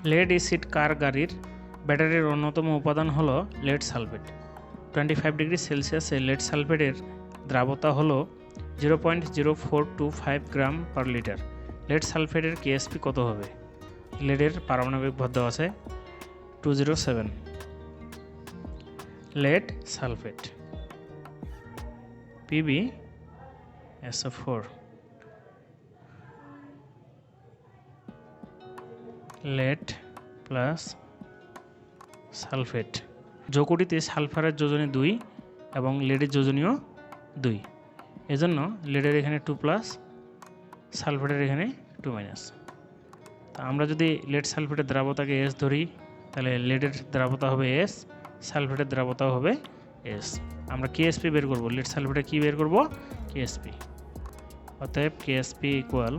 Lead acid কার গাড়ির ব্যাটারির অন্যতম উপাদান হলো লেড সালফেট। 25 ডিগ্রি সেলসিয়াসে লেড সালফেটের দ্রাবতা হলো 0.0425 গ্রাম পার লিটার। লেড সালফেটের কেএসপি কত হবে? লেডের পারমাণবিক ভর দেওয়া আছে 207। Lead sulphate PbSO4, lead plus sulphate. যৌগটিতে সালফারের যোজনী 2 এবং লেডের যোজনীয় 2, এজন্য লেডের এখানে 2+, সালফেটের এখানে 2-। তা আমরা যদি লেড সালফেটের দ্রাবতাকে S ধরি, তাহলে লেডের দ্রাবতা হবে S, সালফেটের দ্রাবতাও হবে S। আমরা কেএসপি বের করব, লেড সালফেটে কি বের করব? কেএসপি। অতএব Ksp equal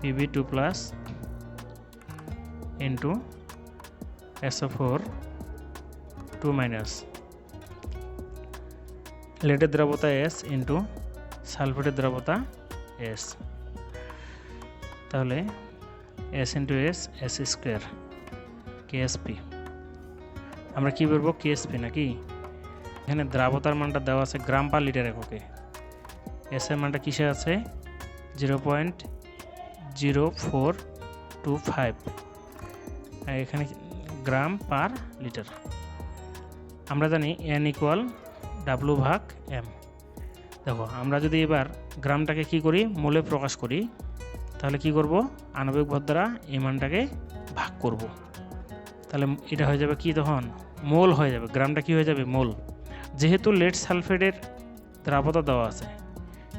Pb2+ into SO4 2-। লেডের দ্রাবতা S ইন্টু সালফেটের দ্রাবতা S, তাহলে S into S, S square Ksp. আমরা কি বলবো? কেএসপি নাকি? এখানে দ্রাবতার মানটা দেওয়া আছে গ্রাম পার লিটার এককে, এস এর মানটা কিসে আছে? 0.0425, এখানে গ্রাম পার লিটার। আমরা জানি N ইকুয়াল W/M। দেখো, আমরা যদি এবার গ্রামটাকে কি করি? মোলে প্রকাশ করি, তাহলে কি করব? আণবিক ভর দ্বারা এই মানটাকে ভাগ করব, তাহলে এটা হয়ে যাবে কি? তখন মোল হয়ে যাবে। গ্রামটা কি হয়ে যাবে? মোল। যেহেতু লেড সালফেটের দ্রাবতা দেওয়া আছে,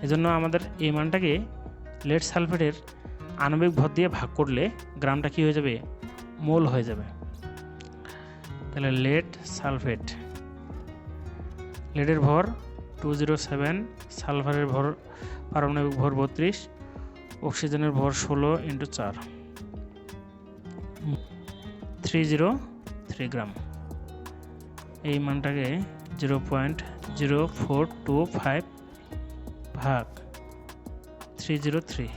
এজন্য আমাদের এই মানটাকে লেড সালফেটের আণবিক ভর দিয়ে ভাগ করলে গ্রামটা কি হয়ে যাবে? মোল হয়ে যাবে। তাহলে লেড সালফেট, লেডের ভর 207, সালফারের ভর পারমাণবিক ভর 32, অক্সিজেনের ভর 16 × 4, 303 গ্রাম। এই মানটাকে 0.0425 ভাগ 303,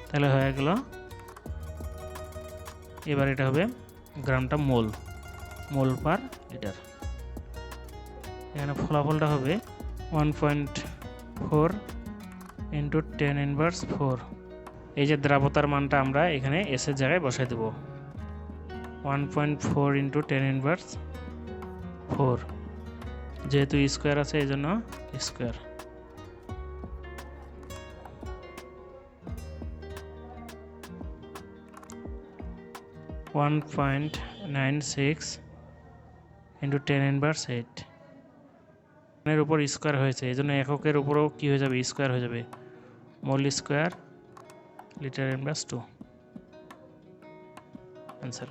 তাহলে হয়ে গেল। এবার এটা হবে গ্রামটা মোল, মোল পার লিটার। এখানে ফলাফলটা হবে 1.4 × 10⁻⁴। এই যে দ্রাবতার মানটা আমরা এখানে S এর জায়গায় বসাই দেব, 1.4 × 10⁻⁴। যেহেতু স্কোয়ার আছে এই জন্য স্কোয়ার। (1.96 × 10⁻⁸) এর উপর স্কোয়ার হয়েছে, এই জন্য এককের উপরও কি হয়ে যাবে? স্কোয়ার হয়ে যাবে। Mole square litre answer.